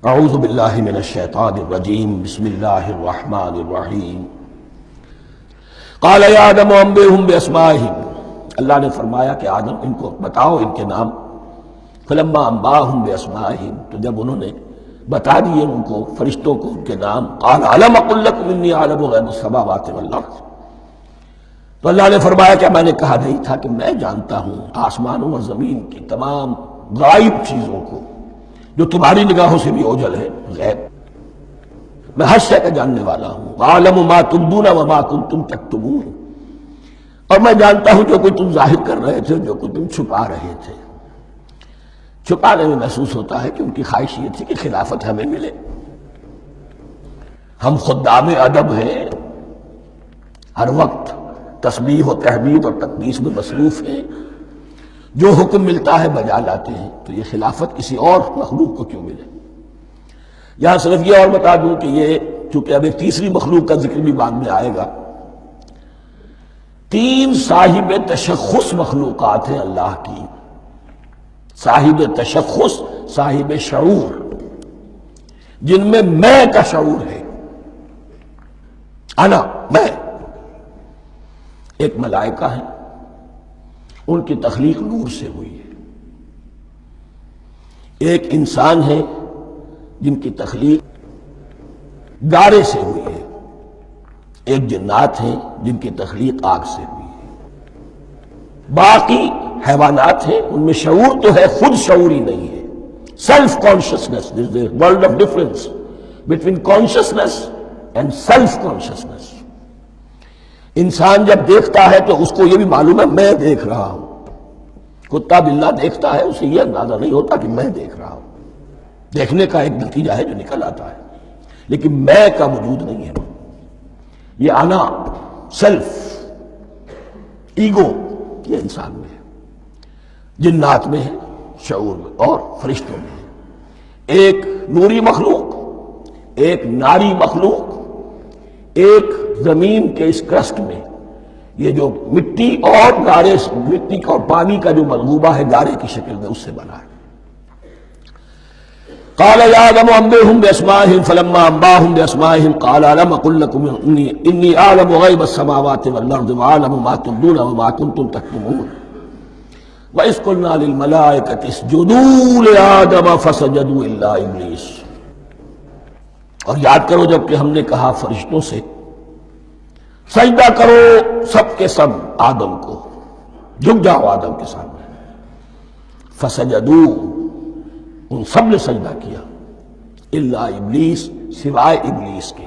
اعوذ باللہ من الشیطان الرجیم بسم اللہ الرحمن الرحیم قال یا آدم انبئہم باسمائہم، اللہ نے فرمایا کہ آدم ان کو بتاؤ ان کے نام. فلما انباہم باسمائہم، تو جب انہوں نے بتا دیے ان کو فرشتوں کو ان کے نام، قال الم اقل لکم انی اعلم غیب السماوات والارض، تو اللہ نے فرمایا کہ میں نے کہا نہیں تھا کہ میں جانتا ہوں آسمانوں اور زمین کی تمام غائب چیزوں کو جو تمہاری نگاہوں سے بھی اوجھل ہے، غیب. میں ہر شے کا جاننے والا ہوں. وَأَعْلَمُ مَا تُبْدُونَ وَمَا كُنْتُمْ تَكْتُمُونَ، اور میں جانتا ہوں جو کوئی تم ظاہر کر رہے تھے، جو کوئی تم چھپا رہے تھے. چھپانے میں محسوس ہوتا ہے کہ ان کی خواہش یہ تھی کہ خلافت ہمیں ملے. ہم خدام ادب ہیں، ہر وقت تسبیح و تحمید اور تقدیس میں مصروف ہیں، جو حکم ملتا ہے بجا لاتے ہیں. تو یہ خلافت کسی اور مخلوق کو کیوں ملے؟ یہاں صرف یہ اور بتا دوں کہ یہ چونکہ اب ایک تیسری مخلوق کا ذکر بھی بعد میں آئے گا. 3 صاحب تشخص مخلوقات ہیں اللہ کی، صاحب تشخص، صاحب شعور، جن میں میں کا شعور ہے. انا، میں. ایک ملائکہ ہے، ان کی تخلیق نور سے ہوئی ہے. ایک انسان ہے جن کی تخلیق گارے سے ہوئی ہے. ایک جنات ہیں جن کی تخلیق آگ سے ہوئی ہے. باقی حیوانات ہیں، ان میں شعور تو ہے، خود شعور ہی نہیں ہے. Self consciousness, there is a world of difference between consciousness and self consciousness. انسان جب دیکھتا ہے تو اس کو یہ بھی معلوم ہے میں دیکھ رہا ہوں. کتا بلہ دیکھتا ہے، اسے یہ اندازہ نہیں ہوتا کہ میں دیکھ رہا ہوں. دیکھنے کا ایک نتیجہ ہے جو نکل آتا ہے، لیکن میں کا وجود نہیں ہے. یہ انا، سیلف، ایگو، یہ انسان میں ہے، جنات میں ہے، شعور میں، اور فرشتوں میں ہے. ایک نوری مخلوق، ایک ناری مخلوق، ایک زمین کے اس کرسٹ میں یہ جو مٹی اور گارے، مٹی اور پانی کا جو ملغوبہ ہے گارے کی شکل میں، اس سے بنا ہے. قال یا آدم انبئہم باسمائہم فلما انباہم باسمائہم قال الم اقل لکم انی اعلم غیب السماوات والارض واعلم ما تبدون وما کنتم تکتمون وَإِذْ قُلْنَا لِلْمَلَائِكَةِ اسْجُدُوا لِآدَمَ فَسَجَدُوا إِلَّا إِبْلِيسَ. اور یاد کرو جب کہ ہم نے کہا فرشتوں سے سجدہ کرو سب کے سب آدم کو، جھک جاؤ آدم کے سامنے. فسجدوا، ان سب نے سجدہ کیا، الا ابلیس، سوائے ابلیس کے.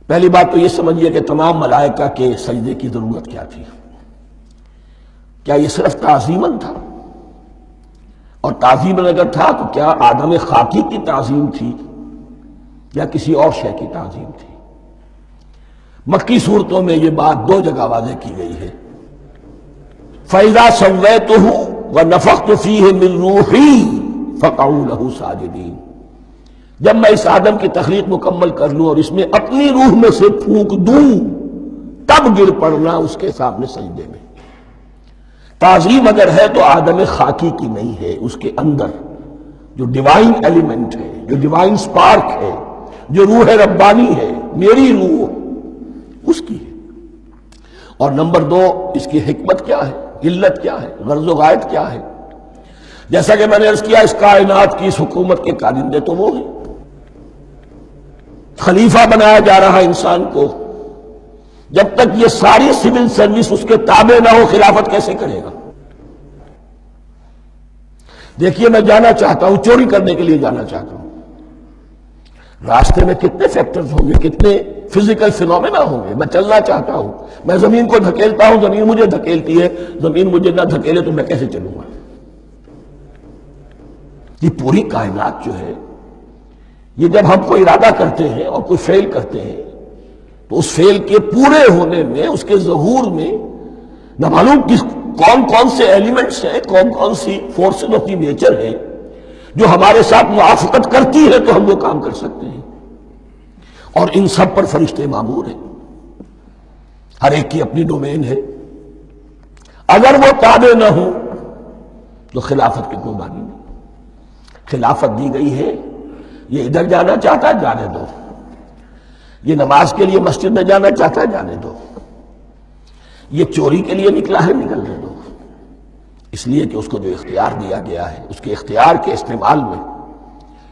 پہلی بات تو یہ سمجھیے کہ تمام ملائکہ کے سجدے کی ضرورت کیا تھی؟ کیا یہ صرف تعظیماً تھا؟ اور تعظیماً اگر تھا تو کیا آدم خاکی کی تعظیم تھی یا کسی اور شے کی تعظیم تھی؟ مکی صورتوں میں یہ بات 2 جگہ واضح کی گئی ہے. فَإِذَا سَوَّيْتُهُ وَنَفَخْتُ فِيهِ مِن رُوحِي فَقَعُوا لَهُ سَاجِدِينَ. جب میں اس آدم کی تخلیق مکمل کر لوں اور اس میں اپنی روح میں سے پھونک دوں، تب گر پڑنا اس کے سامنے سجدے میں. تعظیم اگر ہے تو آدم خاکی کی نہیں ہے، اس کے اندر جو ڈیوائن ایلیمنٹ ہے، جو ڈیوائن سپارک ہے، جو روح ربانی ہے، میری روح، اس کی ہے. اور نمبر 2، اس کی حکمت کیا ہے، علت کیا ہے، غرض و غایت کیا ہے؟ جیسا کہ میں نے عرض کیا، اس کائنات کی اس حکومت کے کارندے تو وہ ہیں. خلیفہ بنایا جا رہا انسان کو، جب تک یہ ساری سول سروس اس کے تابع نہ ہو خلافت کیسے کرے گا؟ دیکھیے میں جانا چاہتا ہوں، چوری کرنے کے لیے جانا چاہتا ہوں، راستے میں کتنے فیکٹرز ہوں گے، کتنے فزیکل فینومینا ہوں گے. میں چلنا چاہتا ہوں، میں زمین کو دھکیلتا ہوں، زمین مجھے دھکیلتی ہے. زمین مجھے نہ دھکیلے تو میں کیسے چلوں گا؟ یہ پوری کائنات جو ہے، یہ جب ہم کو ارادہ کرتے ہیں اور کوئی فعل کرتے ہیں تو اس فعل کے پورے ہونے میں، اس کے ظہور میں نہ معلوم کون کون سے ایلیمنٹس ہیں، کون کون سی فورسز آف دی نیچر ہیں جو ہمارے ساتھ موافقت کرتی ہے تو ہم وہ کام کر سکتے ہیں. اور ان سب پر فرشتے مامور ہیں، ہر ایک کی اپنی ڈومین ہے. اگر وہ تابع نہ ہوں تو خلافت کی کوئی معنی نہیں. خلافت دی گئی ہے، یہ ادھر جانا چاہتا ہے جانے دو، یہ نماز کے لیے مسجد میں جانا چاہتا ہے جانے دو، یہ چوری کے لیے نکلا ہے نکلنے دو، اس لیے کہ اس کو جو اختیار دیا گیا ہے اس کے اختیار کے استعمال میں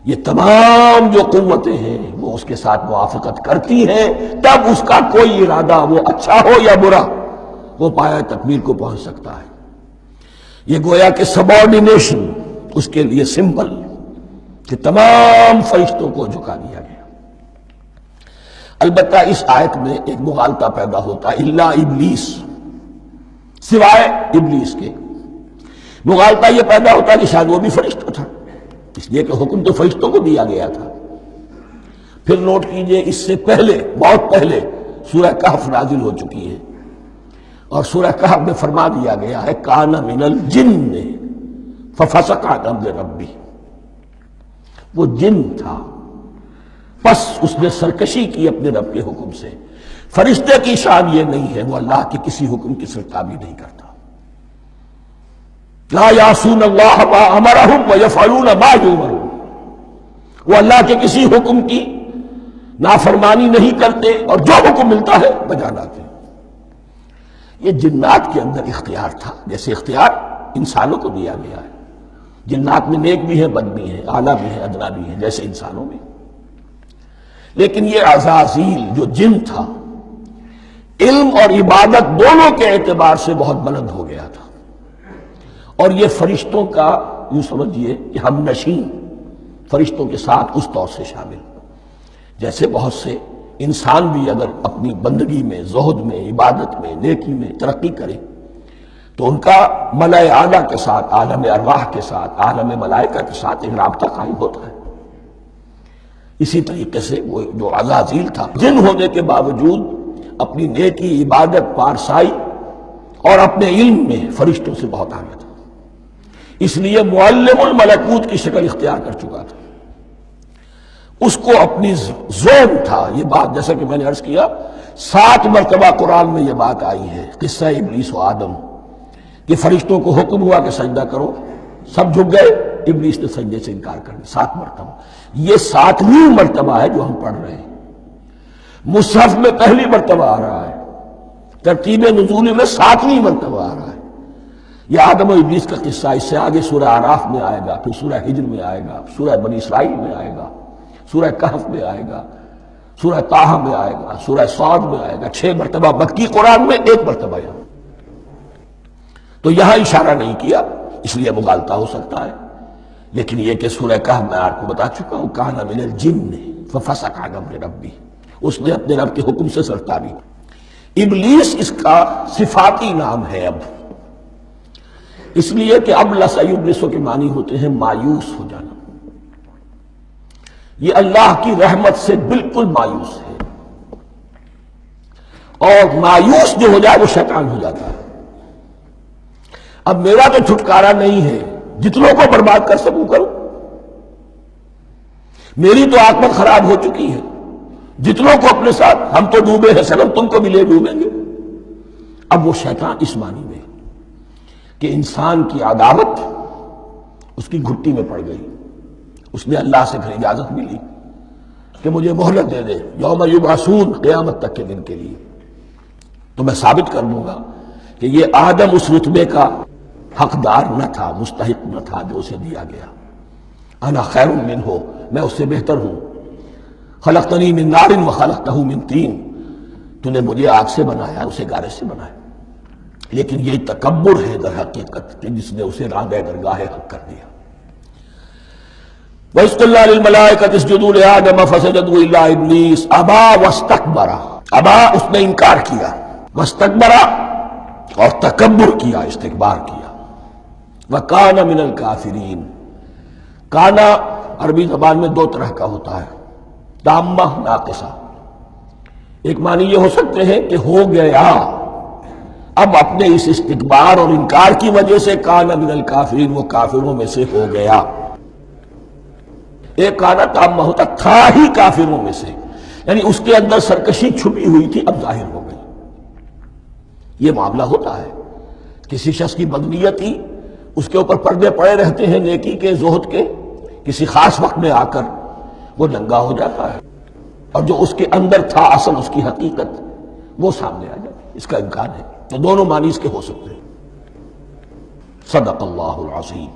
یہ تمام جو قوتیں ہیں وہ اس کے ساتھ موافقت کرتی ہیں، تب اس کا کوئی ارادہ وہ اچھا ہو یا برا وہ پایہ تکمیل کو پہنچ سکتا ہے۔ یہ گویا کہ سبارڈینیشن اس کے لیے سمبل کہ تمام فرشتوں کو جھکا دیا گیا۔ البتہ اس آیت میں ایک مغالطہ پیدا ہوتا ہے، الا ابلیس، سوائے ابلیس کے۔ مغالطہ یہ پیدا ہوتا ہے کہ شاید وہ بھی فرشتہ تھا، اس لیے کہ حکم تو فرشتوں کو دیا گیا تھا۔ پھر نوٹ کیجئے اس سے پہلے، بہت پہلے سورہ کہف نازل ہو چکی ہے، اور سورہ کہف میں فرما دیا گیا ہے کان من الجن ففسق عن امر ربی، وہ جن تھا پس اس نے سرکشی کی اپنے رب کے حکم سے۔ فرشتے کی شان یہ نہیں ہے، وہ اللہ کے کسی حکم کی سرتابی نہیں کرتا۔ لا یعصون اللہ ما امرہم ویفعلون ما یؤمرون، وہ اللہ کے کسی حکم کی نافرمانی نہیں کرتے اور جو حکم ملتا ہے بجا لاتے ہیں۔ یہ جنات کے اندر اختیار تھا، جیسے اختیار انسانوں کو دیا گیا ہے۔ جنات میں نیک بھی ہیں بد بھی ہیں، اعلیٰ بھی ہیں ادنا بھی ہیں، جیسے انسانوں میں۔ لیکن یہ عزازیل جو جن تھا علم اور عبادت دونوں کے اعتبار سے بہت بلند ہو گیا تھا، اور یہ فرشتوں کا یوں سمجھیے کہ ہم نشین، فرشتوں کے ساتھ اس طور سے شامل، جیسے بہت سے انسان بھی اگر اپنی بندگی میں، زہد میں، عبادت میں، نیکی میں ترقی کرے تو ان کا ملائے اعلیٰ کے ساتھ، عالم ارواح کے ساتھ، عالم ملائکہ کے ساتھ ایک رابطہ قائم ہوتا ہے۔ اسی طریقے سے وہ جو عزازیل تھا جن ہونے کے باوجود اپنی نیکی، عبادت، پارسائی اور اپنے علم میں فرشتوں سے بہت آگے تھا، اس لیے معلم الملکوت کی شکل اختیار کر چکا تھا۔ اس کو اپنی زون تھا، یہ بات جیسا کہ میں نے عرض کیا 7 مرتبہ قرآن میں یہ بات آئی ہے، قصہ ابلیس و آدم، کہ فرشتوں کو حکم ہوا کہ سجدہ کرو، سب جھک گئے، ابلیس نے سجدے سے انکار کر دیا 7 مرتبہ۔ یہ 7ویں مرتبہ ہے جو ہم پڑھ رہے ہیں، مصحف میں پہلی مرتبہ آ رہا ہے، ترتیب نزول میں 7ویں مرتبہ آ رہا ہے۔ یہ آدم و ابلیس کا قصہ اس سے آگے سورہ اعراف میں آئے گا، پھر سورہ ہجر میں آئے گا، سورہ بنی اسرائیل میں آئے گا، سورہ کہف میں آئے گا، سورہ طٰہٰ میں آئے گا، سورہ صاد میں آئے گا، 6 مرتبہ مکی قرآن میں، 1 مرتبہ یہاں۔ تو یہاں اشارہ نہیں کیا، اس لیے مغالطہ ہو سکتا ہے، لیکن یہ کہ سورہ کہف میں آپ کو بتا چکا ہوں کان من الجن ففسق عن امر ربی، اس نے اپنے رب کے حکم سے سرتابی۔ ابلیس اس کا صفاتی نام ہے اب، اس لیے کہ اب لسیبلسو کے معنی ہوتے ہیں مایوس ہو جانا، یہ اللہ کی رحمت سے بالکل مایوس ہے، اور مایوس جو ہو جائے وہ شیطان ہو جاتا ہے۔ اب میرا تو چھٹکارا نہیں ہے، جتنوں کو برباد کر سکوں کروں، میری تو عاقبت خراب ہو چکی ہے، جتنوں کو اپنے ساتھ، ہم تو ڈوبے ہیں سنم تم کو بھی لے ڈوبیں گے۔ اب وہ شیطان اس معنی میں کہ انسان کی عداوت اس کی گھٹی میں پڑ گئی، اس نے اللہ سے پھر اجازت ملی کہ مجھے مہلت دے دے یوم یبعثون، قیامت تک کے دن کے لیے، تو میں ثابت کر دوں گا کہ یہ آدم اس رتبے کا حقدار نہ تھا، مستحق نہ تھا جو اسے دیا گیا۔ انا خیر منہ، میں اس سے بہتر ہوں، خلقتنی من نار وخلقتہ من طین، تو نے مجھے آگ سے بنایا، اسے گارے سے بنایا۔ لیکن یہ تکبر ہے در حقیقت کہ جس نے اسے راندہ درگاہ حق کر دیا۔ وَإِذْ قُلْنَا لِلْمَلَائِكَةِ اسْجُدُوا لِآدَمَ فَسَجَدُوا إِلَّا إِبْلِيسَ أَبَىٰ وَاسْتَكْبَرَ، ابا اس نے انکار کیا، واستكبر اور تکبر کیا، استکبار کیا، وَكَانَ مِنَ الْكَافِرِينَ۔ کانا عربی زبان میں 2 طرح کا ہوتا ہے، تامہ، ناقصہ۔ ایک معنی یہ ہو سکتے ہیں کہ ہو گیا، اب اپنے اس استکبار اور انکار کی وجہ سے کانا من الکافرین، وہ کافروں میں سے ہو گیا۔ ایک کانا تامہ ہوتا تھا ہی کافروں میں سے، یعنی اس کے اندر سرکشی چھپی ہوئی تھی، اب ظاہر ہو گئی۔ یہ معاملہ ہوتا ہے، کسی شخص کی بدنیتی اس کے اوپر پردے پڑے رہتے ہیں نیکی کے، زہد کے، کسی خاص وقت میں آ کر وہ ننگا ہو جاتا ہے، اور جو اس کے اندر تھا اصل اس کی حقیقت وہ سامنے آ جاتی ہے، اس کا امکان ہے۔ تو دونوں معنی اس کے ہو سکتے ہیں۔ صدق اللہ العظیم۔